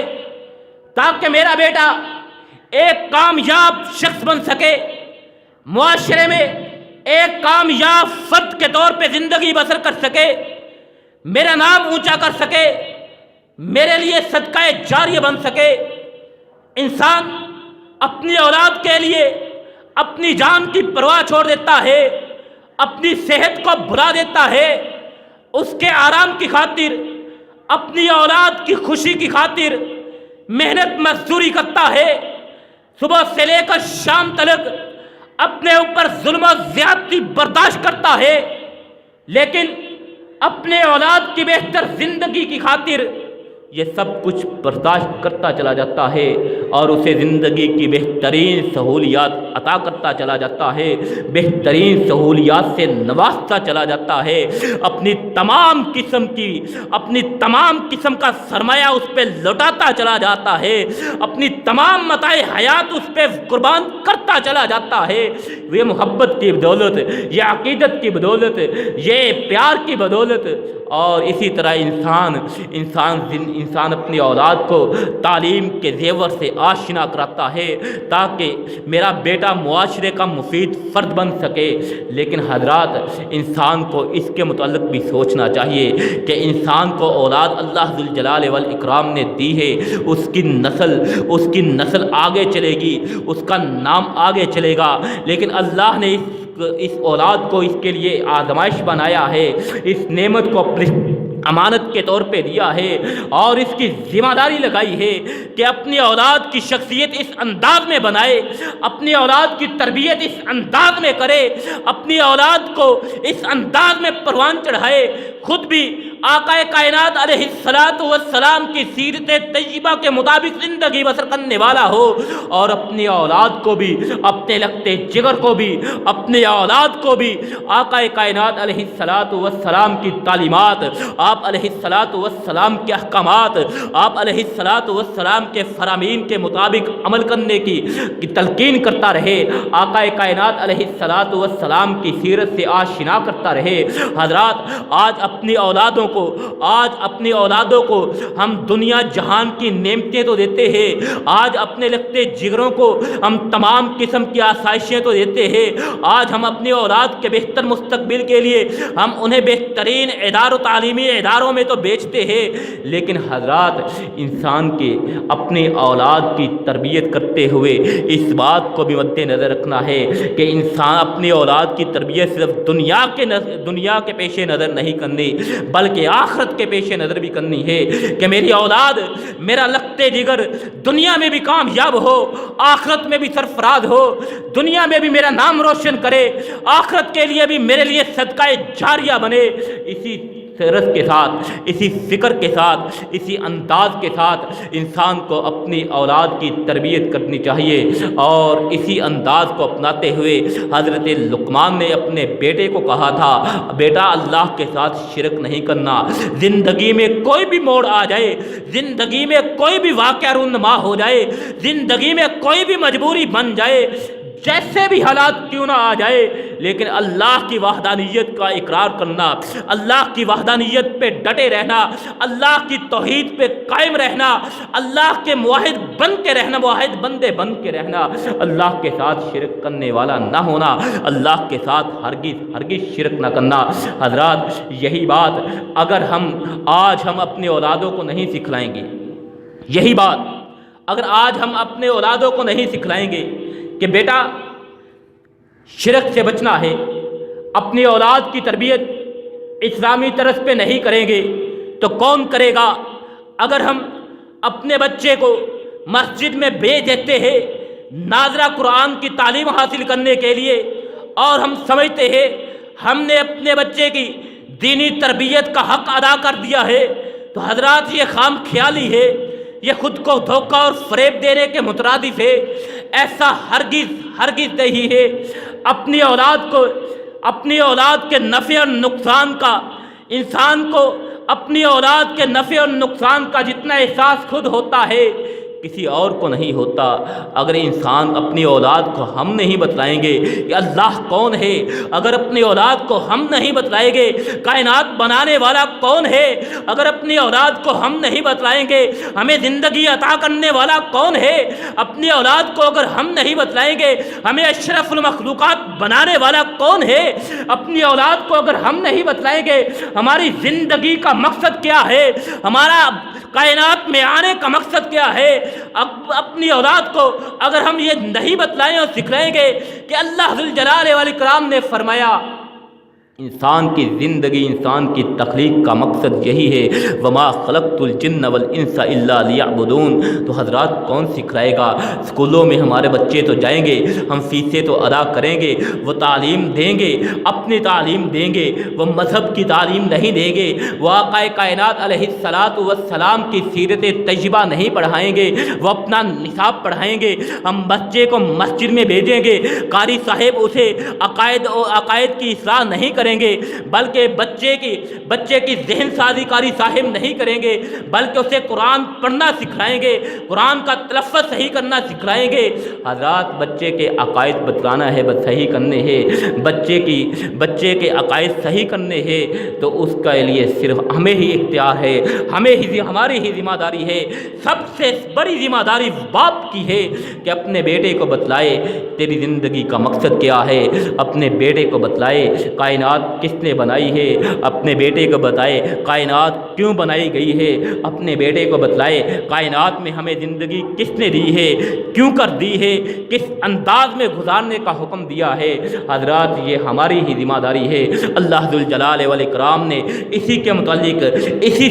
تاکہ میرا بیٹا ایک کامیاب شخص بن سکے، معاشرے میں ایک کامیاب فرد کے طور پہ زندگی بسر کر سکے، میرا نام اونچا کر سکے، میرے لیے صدقہ جاریہ بن سکے۔ انسان اپنی اولاد کے لیے اپنی جان کی پرواہ چھوڑ دیتا ہے، اپنی صحت کو بھلا دیتا ہے، اس کے آرام کی خاطر، اپنی اولاد کی خوشی کی خاطر محنت مزدوری کرتا ہے، صبح سے لے کر شام تک اپنے اوپر ظلم و زیادتی برداشت کرتا ہے، لیکن اپنے اولاد کی بہتر زندگی کی خاطر یہ سب کچھ برداشت کرتا چلا جاتا ہے اور اسے زندگی کی بہترین سہولیات عطا کرتا چلا جاتا ہے، بہترین سہولیات سے نوازتا چلا جاتا ہے، اپنی تمام قسم کا سرمایہ اس پہ لوٹاتا چلا جاتا ہے، اپنی تمام متاع حیات اس پہ قربان کرتا چلا جاتا ہے۔ یہ محبت کی بدولت، یہ عقیدت کی بدولت، یہ پیار کی بدولت، اور اسی طرح انسان اپنی اولاد کو تعلیم کے زیور سے آشنا کراتا ہے تاکہ میرا بیٹا معاشرے کا مفید فرد بن سکے۔ لیکن حضرات، انسان کو اس کے متعلق بھی سوچنا چاہیے کہ انسان کو اولاد اللہ ذوالجلال والاکرام نے دی ہے، اس کی نسل آگے چلے گی، اس کا نام آگے چلے گا، لیکن اللہ نے اس اولاد کو اس کے لیے آزمائش بنایا ہے، اس نعمت کو اپنی امانت کے طور پہ دیا ہے اور اس کی ذمہ داری لگائی ہے کہ اپنی اولاد کی شخصیت اس انداز میں بنائے، اپنی اولاد کی تربیت اس انداز میں کرے، اپنی اولاد کو اس انداز میں پروان چڑھائے، خود بھی آقا کائنات علیہ السلام کی سیرت طیبہ کے مطابق زندگی بسر کرنے والا ہو، اور اپنی اولاد کو بھی، اپنے لگتے جگر کو بھی، اپنی اولاد کو بھی آقا کائنات علیہ السلام کی تعلیمات، آپ علیہ السلام کے احکامات، آپ علیہ السلام کے فرامین کے مطابق عمل کرنے کی تلقین کرتا رہے، آقا کائنات علیہ السلام کی سیرت سے آشنا کرتا رہے۔ حضرات، آج اپنی اولادوں کو ہم دنیا جہان کی نعمتیں تو دیتے ہیں، آج اپنے لگتے جگروں کو ہم تمام قسم کی آسائشیں تو دیتے ہیں، آج ہم اپنی اولاد کے بہتر مستقبل کے لیے ہم انہیں بہترین تعلیمی اداروں میں تو بیچتے ہیں، لیکن حضرات، انسان کے اپنے اولاد کی تربیت کرتے ہوئے اس بات کو بھی مد نظر رکھنا ہے کہ انسان اپنی اولاد کی تربیت صرف دنیا کے پیش نظر نہیں کرنی بلکہ آخرت کے پیش نظر بھی کرنی ہے کہ میری اولاد، میرا لگتے جگر دنیا میں بھی کامیاب ہو، آخرت میں بھی سرفراز ہو، دنیا میں بھی میرا نام روشن کرے، آخرت کے لیے بھی میرے لیے صدقہ جاریہ بنے۔ اسی سیرت کے ساتھ، اسی فکر کے ساتھ، اسی انداز کے ساتھ انسان کو اپنی اولاد کی تربیت کرنی چاہیے، اور اسی انداز کو اپناتے ہوئے حضرت لقمان نے اپنے بیٹے کو کہا تھا، بیٹا اللہ کے ساتھ شرک نہیں کرنا، زندگی میں کوئی بھی موڑ آ جائے، زندگی میں کوئی بھی واقعہ رونما ہو جائے، زندگی میں کوئی بھی مجبوری بن جائے، جیسے بھی حالات کیوں نہ آ جائے، لیکن اللہ کی وحدانیت کا اقرار کرنا، اللہ کی وحدانیت پہ ڈٹے رہنا، اللہ کی توحید پہ قائم رہنا، اللہ کے موحد بن کے رہنا، موحد بندے بن کے رہنا، اللہ کے ساتھ شرک کرنے والا نہ ہونا، اللہ کے ساتھ ہرگز شرک نہ کرنا۔ حضرات، یہی بات اگر آج ہم اپنے اولادوں کو نہیں سکھلائیں گے، یہی بات اگر آج ہم اپنے اولادوں کو نہیں سکھلائیں گے کہ بیٹا شرک سے بچنا ہے، اپنی اولاد کی تربیت اسلامی طرز پہ نہیں کریں گے تو کون کرے گا؟ اگر ہم اپنے بچے کو مسجد میں بھیج دیتے ہیں ناظرہ قرآن کی تعلیم حاصل کرنے کے لیے، اور ہم سمجھتے ہیں ہم نے اپنے بچے کی دینی تربیت کا حق ادا کر دیا ہے، تو حضرات یہ خام خیالی ہے، یہ خود کو دھوکہ اور فریب دینے کے مترادف ہے۔ ایسا ہرگز نہیں ہے۔ اپنی اولاد کے نفع اور نقصان کا، انسان کو اپنی اولاد کے نفع اور نقصان کا جتنا احساس خود ہوتا ہے کسی اور کو نہیں ہوتا۔ اگر انسان اپنی اولاد کو ہم نہیں بتلائیں گے کہ اللہ کون ہے، اگر اپنی اولاد کو ہم نہیں بتلائیں گے کائنات بنانے والا کون ہے، اگر اپنی اولاد کو ہم نہیں بتلائیں گے ہمیں زندگی عطا کرنے والا کون ہے، اپنی اولاد کو اگر ہم نہیں بتلائیں گے ہمیں اشرف المخلوقات بنانے والا کون ہے، اپنی اولاد کو اگر ہم نہیں بتلائیں گے ہماری زندگی کا مقصد کیا ہے، ہمارا کائنات میں آنے کا مقصد کیا ہے، اپنی اولاد کو اگر ہم یہ نہیں بتلائیں اور سکھلائیں گے کہ اللہ ذوالجلال والاکرام نے فرمایا انسان کی زندگی، انسان کی تخلیق کا مقصد یہی ہے، وما خلقت الجن والانس الا لیعبدون۔ تو حضرات کون سکھلائے گا؟ اسکولوں میں ہمارے بچے تو جائیں گے، ہم فیسیں تو ادا کریں گے، وہ تعلیم دیں گے، اپنی تعلیم دیں گے، وہ مذہب کی تعلیم نہیں دیں گے، وہ آقا کائنات علیہ الصلاۃ والسلام کی سیرت طیبہ نہیں پڑھائیں گے، وہ اپنا نصاب پڑھائیں گے، ہم بچے کو مسجد میں بھیجیں گے، قاری صاحب اسے عقائد کی اصلاح نہیں کریں گے، بلکہ بچے کی ذہن سازی قاری صاحب نہیں کریں گے، بلکہ اسے قرآن پڑھنا سکھائیں گے، قرآن کا تلفظ صحیح کرنا سکھائیں گے۔ حضرات بچے کے عقائد بتلانا ہے، صحیح کرنے ہیں، بچے کے عقائد صحیح کرنے ہیں، تو اس کے لیے صرف ہمیں ہی اختیار ہے، ہماری ہی ذمہ داری ہے۔ سب سے بڑی ذمہ داری باپ کی ہے کہ اپنے بیٹے کو بتلائے تیری زندگی کا مقصد کیا ہے، اپنے بیٹے کو بتلائے کائنات کس نے بنائی ہے، اپنے بیٹے کو بتائے کائنات کیوں بنائی گئی ہے، اپنے بیٹے کو بتلائے کائنات میں ہمیں زندگی کس نے دی ہے، کیوں کر دی ہے، کس انداز میں گزارنے کا حکم دیا ہے۔ حضرات یہ ہماری ہی ذمہ داری ہے۔ اللہ ذوالجلال والاکرام نے اسی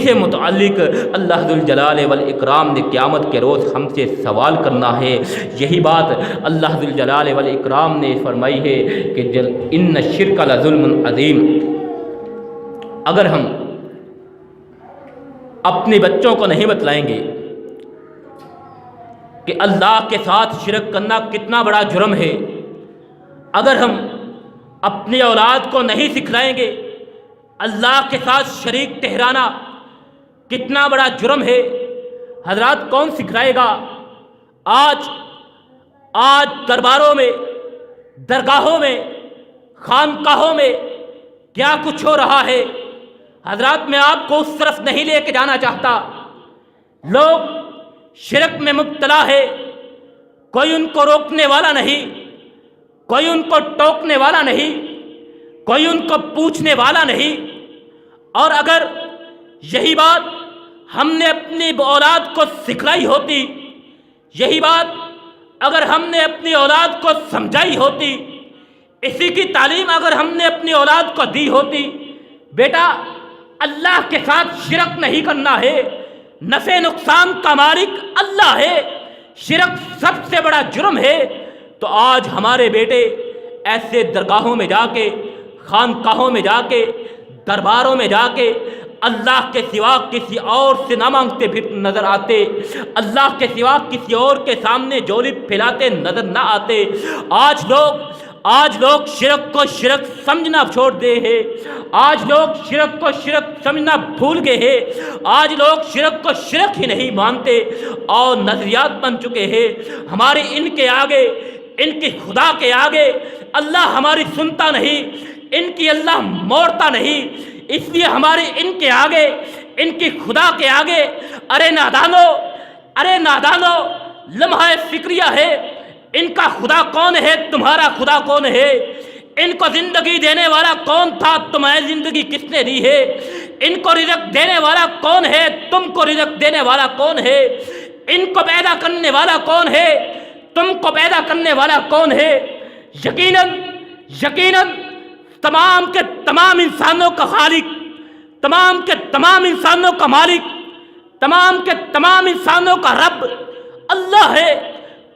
سے متعلق اللہ ذوالجلال والاکرام نے قیامت کے روز ہم سے سوال کرنا ہے۔ یہی بات اللہ ذوالجلال والاکرام نے فرمائی ہے کہ ان الشرک لظلم عظیم۔ اگر ہم اپنے بچوں کو نہیں بتلائیں گے کہ اللہ کے ساتھ شرک کرنا کتنا بڑا جرم ہے، اگر ہم اپنی اولاد کو نہیں سکھلائیں گے اللہ کے ساتھ شریک ٹھہرانا کتنا بڑا جرم ہے، حضرات کون سکھلائے گا؟ آج درباروں میں، درگاہوں میں، خانقاہوں میں کیا کچھ ہو رہا ہے؟ حضرات میں آپ کو اس طرف نہیں لے کے جانا چاہتا۔ لوگ شرک میں مبتلا ہے، کوئی ان کو روکنے والا نہیں، کوئی ان کو ٹوکنے والا نہیں، کوئی ان کو پوچھنے والا نہیں۔ اور اگر یہی بات ہم نے اپنی اولاد کو سکھلائی ہوتی، یہی بات اگر ہم نے اپنی اولاد کو سمجھائی ہوتی، اسی کی تعلیم اگر ہم نے اپنی اولاد کو دی ہوتی، بیٹا اللہ کے ساتھ شرک نہیں کرنا ہے، نفع نقصان کا مالک اللہ ہے، شرک سب سے بڑا جرم ہے، تو آج ہمارے بیٹے ایسے درگاہوں میں جا کے، خانقاہوں میں جا کے، درباروں میں جا کے اللہ کے سوا کسی اور سے نہ مانگتے پھر نظر آتے، اللہ کے سوا کسی اور کے سامنے جولی پھیلاتے نظر نہ آتے۔ آج لوگ شرک کو شرک سمجھنا چھوڑ دے ہیں، آج لوگ شرک کو شرک سمجھنا بھول گئے ہیں، آج لوگ شرک کو شرک ہی نہیں مانتے اور نظریات بن چکے ہیں۔ ہمارے ان کی خدا کے آگے اللہ ہماری سنتا نہیں، ان کی اللہ موڑتا نہیں، اس لیے ہمارے ان کے آگے، ان کی خدا کے آگے ارے نادانو لمحہ فکریہ ہے۔ ان کا خدا کون ہے؟ تمہارا خدا کون ہے؟ ان کو زندگی دینے والا کون تھا؟ تمہیں زندگی کس نے دی ہے؟ ان کو رزق دینے والا کون ہے؟ تم کو رزق دینے والا کون ہے؟ ان کو پیدا کرنے والا کون ہے؟ تم کو پیدا کرنے والا کون ہے؟ یقیناً تمام کے تمام انسانوں کا خالق، تمام کے تمام انسانوں کا مالک، تمام کے تمام انسانوں کا رب اللہ ہے۔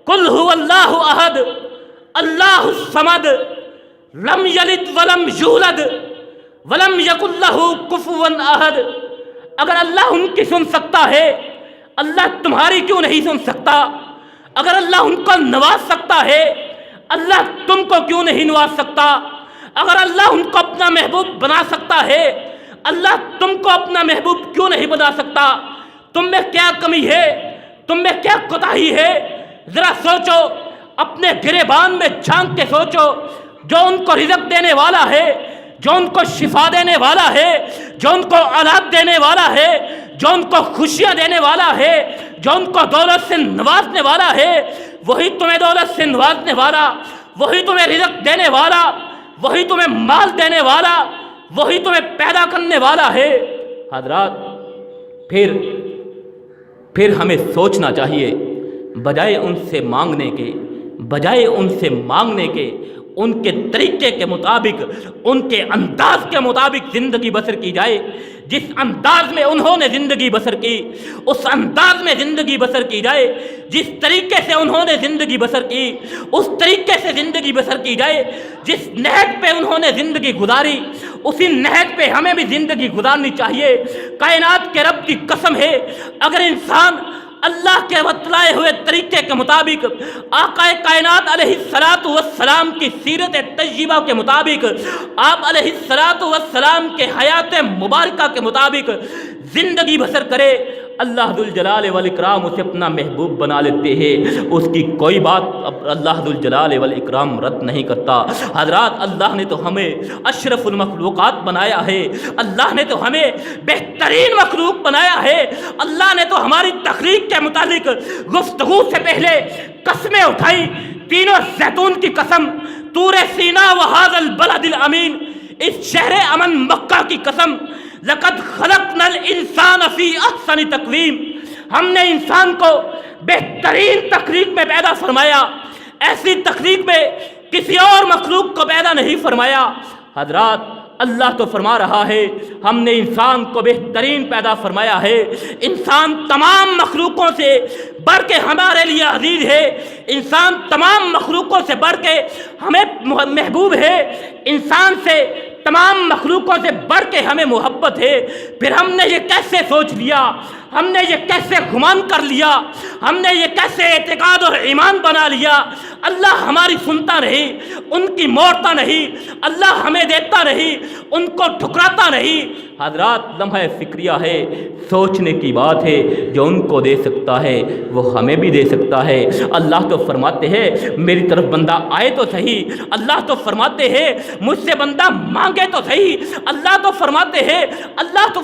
قل هو اللہ احد اللہ الصمد لم یلد ولم یولد ولم یکن لہ کفوا احد۔ اگر اللہ ان کی سن سکتا ہے، اللہ تمہاری کیوں نہیں سن سکتا؟ اگر اللہ ان کو نواز سکتا ہے، اللہ تم کو کیوں نہیں نواز سکتا؟ اگر اللہ ان کو اپنا محبوب بنا سکتا ہے، اللہ تم کو اپنا محبوب کیوں نہیں بنا سکتا؟ تم میں کیا کمی ہے؟ تم میں کیا کوتاہی ہے؟ ذرا سوچو، اپنے گریبان میں جھانک کے سوچو۔ جو ان کو رزق دینے والا ہے، جو ان کو شفا دینے والا ہے، جو ان کو اولاد دینے والا ہے، جو ان کو خوشیاں دینے والا ہے، جو ان کو دولت سے نوازنے والا ہے، وہی تمہیں دولت سے نوازنے والا، وہی تمہیں رزق دینے والا، وہی تمہیں مال دینے والا، وہی تمہیں پیدا کرنے والا ہے۔ حضرات، پھر ہمیں سوچنا چاہیے، بجائے ان سے مانگنے کے، ان کے طریقے کے مطابق، ان کے انداز کے مطابق زندگی بسر کی جائے۔ جس انداز میں انہوں نے زندگی بسر کی، اس انداز میں زندگی بسر کی جائے۔ جس طریقے سے انہوں نے زندگی بسر کی، اس طریقے سے زندگی بسر کی جائے۔ جس نہج پہ انہوں نے زندگی گزاری، اسی نہج پہ ہمیں بھی زندگی گزارنی چاہیے۔ کائنات کے رب کی قسم ہے، اگر انسان اللہ کے بتلائے ہوئے طریقے کے مطابق، آقا کائنات علیہ الصلاۃ والسلام کی سیرت طیبہ کے مطابق، آپ علیہ الصلاۃ والسلام کے حیات مبارکہ کے مطابق زندگی بسر کرے، اللہ ذوالجلال والاکرام اسے اپنا محبوب بنا لیتے ہیں۔ اس کی کوئی بات اللہ ذوالجلال والاکرام رد نہیں کرتا۔ حضرات، اللہ نے تو ہمیں اشرف المخلوقات بنایا ہے، اللہ نے تو ہمیں بہترین مخلوق بنایا ہے۔ اللہ نے تو ہماری تخلیق کے متعلق گفتگو سے پہلے قسمیں اٹھائی، تینوں زیتون کی قسم، طور سینا و ھذا البلد الامین، اس شہر امن مکہ کی قسم، لقد خلقنا الانسان فی احسن تقویم، ہم نے انسان کو بہترین تخلیق میں پیدا فرمایا، ایسی تخلیق میں کسی اور مخلوق کو پیدا نہیں فرمایا۔ حضرات، اللہ تو فرما رہا ہے ہم نے انسان کو بہترین پیدا فرمایا ہے۔ انسان تمام مخلوقوں سے بڑھ کے ہمارے لیے عزیز ہے، انسان تمام مخلوقوں سے بڑھ کے ہمیں محبوب ہے، انسان سے تمام مخلوقوں سے بڑھ کے ہمیں محبت ہے۔ پھر ہم نے یہ کیسے سوچ لیا، ہم نے یہ کیسے گمان کر لیا، ہم نے یہ کیسے اعتقاد اور ایمان بنا لیا؟ اللہ ہماری سنتا نہیں، ان کی موڑتا نہیں، اللہ ہمیں دیتا نہیں، ان کو ٹھکراتا نہیں۔ حضرات، لمحہ فکریہ ہے، سوچنے کی بات ہے، جو ان کو دے سکتا ہے وہ ہمیں بھی دے سکتا ہے۔ اللہ تو فرماتے ہیں میری طرف بندہ آئے تو صحیح، اللہ تو فرماتے ہیں مجھ سے بندہ مانگے تو صحیح، اللہ تو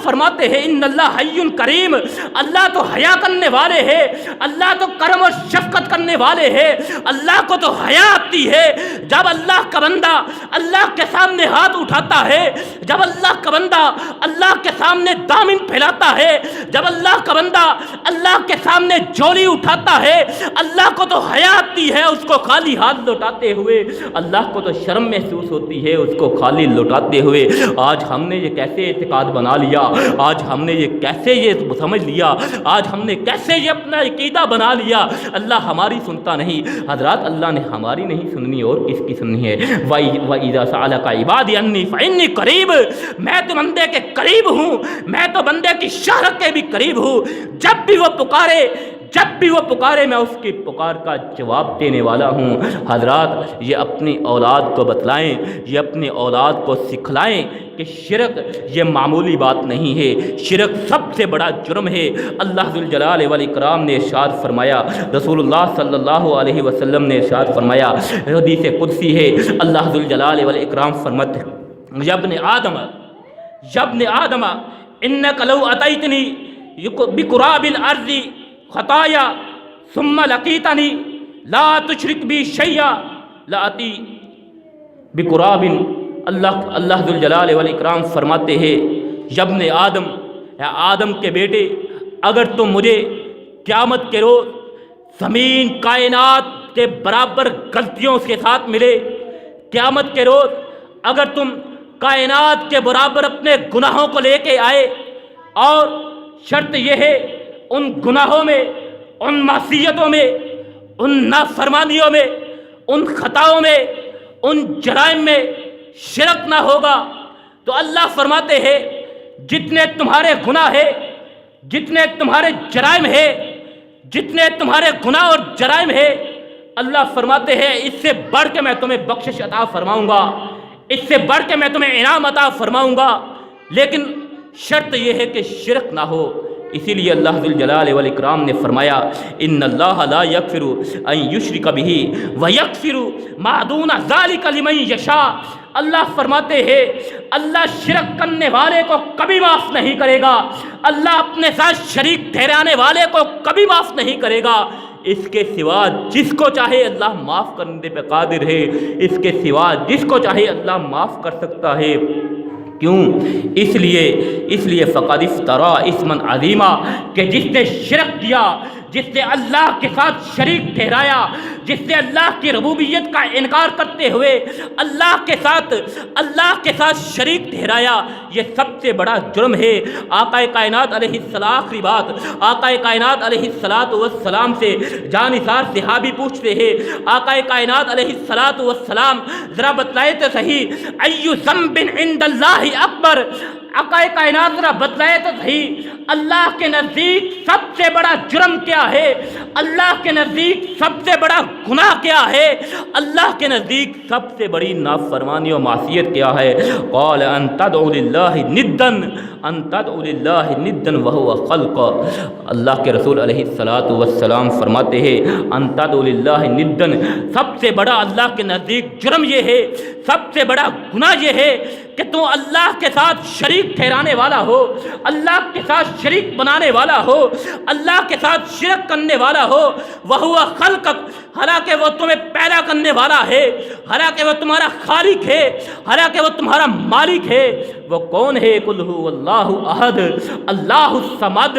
فرماتے ہیں ان اللہ حی کریم، اللہ تو حیا کرنے والے ہیں، اللہ تو کرم و شفقت کرنے والے ہیں۔ اللہ کو تو حیا آتی ہے جب اللہ کا بندہ اللہ کے سامنے ہاتھ اٹھاتا ہے، جب اللہ کا بندہ اللہ کے سامنے دامن پھیلاتا ہے، جب اللہ کا بندہ اللہ کے سامنے جھولی اٹھاتا ہے، اللہ کو تو حیا آتی ہے اس کو خالی ہاتھ لوٹاتے ہوئے، اللہ کو تو شرم محسوس ہوتی ہے اس کو خالی لوٹاتے ہوئے۔ آج ہم نے یہ کیسے اعتقاد بنا لیا، آج ہم نے یہ کیسے یہ سمجھ لیا، آج ہم نے کیسے یہ اپنا عقیدہ بنا لیا، اللہ ہماری سنتا نہیں۔ حضرات، اللہ نے ہماری نہیں سننی اور کس کی سننی ہے؟ وَإِذَا سَأَلَكَ عِبَادِي عَنِّي فَإِنِّي قَرِيبٌ، میں تو بندے کے قریب ہوں، میں تو بندے کی شہرت کے بھی قریب ہوں۔ جب بھی وہ پکارے میں اس کی پکار کا جواب دینے والا ہوں۔ حضرات، یہ اپنی اولاد کو بتلائیں، یہ اپنی اولاد کو سکھلائیں کہ شرک یہ معمولی بات نہیں ہے، شرک سب سے بڑا جرم ہے۔ اللہ ذوالجلال والاکرام نے ارشاد فرمایا، رسول اللہ صلی اللہ علیہ وسلم نے ارشاد فرمایا، حدیث قدسی ہے، اللہ ذوالجلال والاکرام فرماتے ہیں، یا ابن آدم انک لو اتیتنی بقراب الارض خطایا ثم لقیتنی لا تشرک بی شیئا لاتی بقراب۔ اللہ ذوالجلال والاکرام فرماتے ہیں، یا ابن آدم، یا آدم کے بیٹے، اگر تم مجھے قیامت کے روز زمین کائنات کے برابر غلطیوں کے ساتھ ملے، قیامت کے روز اگر تم کائنات کے برابر اپنے گناہوں کو لے کے آئے، اور شرط یہ ہے ان گناہوں میں، ان معصیتوں میں، ان نافرمانیوں میں، ان خطاؤں میں، ان جرائم میں شرک نہ ہوگا، تو اللہ فرماتے ہیں جتنے تمہارے گناہ ہیں جتنے تمہارے جرائم ہے، جتنے تمہارے گناہ اور جرائم ہے، اللہ فرماتے ہیں اس سے بڑھ کے میں تمہیں بخشش عطا فرماؤں گا، اس سے بڑھ کے میں تمہیں انعام عطا فرماؤں گا، لیکن شرط یہ ہے کہ شرک نہ ہو۔ اسی لیے اللہ ذوالجلال والاکرام نے فرمایا ان اللہ لا یغفر ان یشرک بہ ویغفر ما دون ذلک لمن یشاء۔ اللہ فرماتے ہیں اللہ شرک کرنے والے کو کبھی معاف نہیں کرے گا، اللہ اپنے ساتھ شریک ٹھہرانے والے کو کبھی معاف نہیں کرے گا، اس کے سوا جس کو چاہے اللہ معاف کرنے پہ قادر ہے، اس کے سوا جس کو چاہے اللہ معاف کر سکتا ہے۔ کیوں؟ اس لیے فقد افترا اسما عظیما، کہ جس نے شرک کیا، جس نے اللہ کے ساتھ شریک ٹھہرایا، جس نے اللہ کی ربوبیت کا انکار کرتے ہوئے اللہ کے ساتھ شریک ٹھہرایا، یہ سب سے بڑا جرم ہے۔ آقا کائنات علیہ السلام کی بات، آقا کائنات علیہ السلام سے جانثار صحابی پوچھتے ہیں آقا کائنات علیہ السلام ذرا بتلائے تو صحیح ای ذنب عند اللہ اکبر، آقا کائنات ذرا بتلائے تو صحیح اللہ کے نزدیک سب سے بڑا جرم کیا ہے، اللہ کے نزدیک سب سے بڑا گناہ کیا ہے، اللہ کے نزدیک سب سے بڑی نافرمانی و معصیت کیا ہے؟ قال ان تدعو للہ ندا وہو خلق۔ اللہ کے رسول علیہ السلام فرماتے ہیں ان تدعو للہ ندا، سب سے بڑا اللہ کے نزدیک جرم یہ ہے، سب سے بڑا گناہ یہ ہے کہ تو اللہ کے ساتھ شریک ٹھہرانے والا ہو، اللہ کے ساتھ شریک بنانے والا ہو، اللہ کے ساتھ شرک کرنے والا ہو، وہو خلقک، حالانکہ وہ تمہیں پیدا کرنے والا ہے، حالانکہ وہ تمہارا خالق ہے، حالانکہ وہ تمہارا مالک ہے۔ وہ کون ہے؟ قل هو اللہ احد اللہ الصمد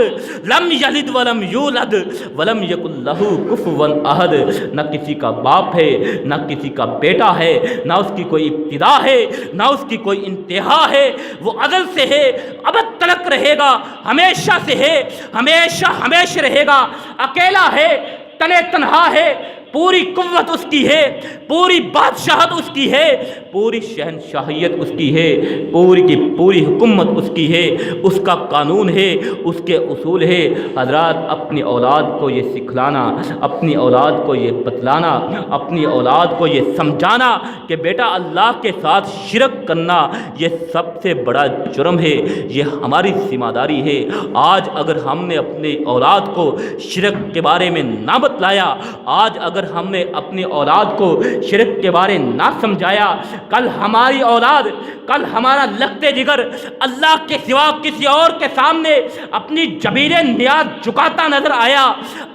لم یلد ولم یولد ولم یکن لہ کفوا احد۔ نہ کسی کا باپ ہے، نہ کسی کا بیٹا ہے، نہ اس کی کوئی ابتدا ہے، نہ اس کی کوئی انتہا ہے، وہ ازل سے ہے، ابد تلک رہے گا، ہمیشہ سے ہے، ہمیشہ رہے گا، اکیلا ہے، تنے تنہا ہے، پوری قوت اس کی ہے، پوری بادشاہت اس کی ہے، پوری شہنشاہیت اس کی ہے، پوری کی پوری حکومت اس کی ہے، اس کا قانون ہے، اس کے اصول ہے۔ حضرات اپنی اولاد کو یہ سکھلانا، اپنی اولاد کو یہ بتلانا، اپنی اولاد کو یہ سمجھانا کہ بیٹا اللہ کے ساتھ شرک کرنا یہ سب سے بڑا جرم ہے، یہ ہماری ذمہ داری ہے۔ آج اگر ہم نے اپنی اولاد کو شرک کے بارے میں نہ بتلایا، آج اگر ہم نے اپنی اولاد کو شرک کے بارے نہ سمجھایا، کل ہماری اولاد، کل ہمارا لگتے جگر اللہ کے سوا کسی اور کے سامنے اپنی جبیر نیاز جھکاتا نظر آیا،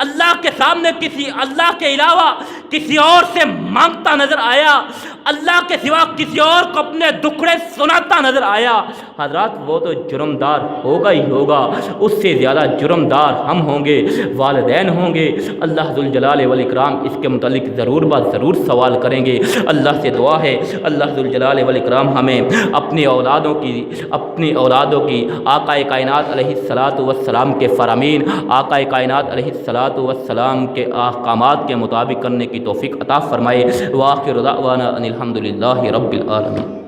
اللہ کے سامنے اللہ کے علاوہ کسی اور سے مانگتا نظر آیا، اللہ کے سوا کسی اور کو اپنے دکھڑے سناتا نظر آیا، حضرات وہ تو جرمدار ہوگا ہی ہوگا، اس سے زیادہ جرمدار ہم ہوں گے، والدین ہوں گے۔ اللہ ذوالجلال والاکرام اس کے متعلق ضرور سوال کریں گے۔ اللہ سے دعا ہے اللہ ذوالجلال والاکرام ہمیں اپنی اولادوں کی آقا کائنات علیہ السلام کے فرامین، آقا کائنات علیہ السلام کے احکامات کے مطابق کرنے کی توفیق عطا فرمائے۔ وآخر دعوانا ان الحمد للہ رب العالمین۔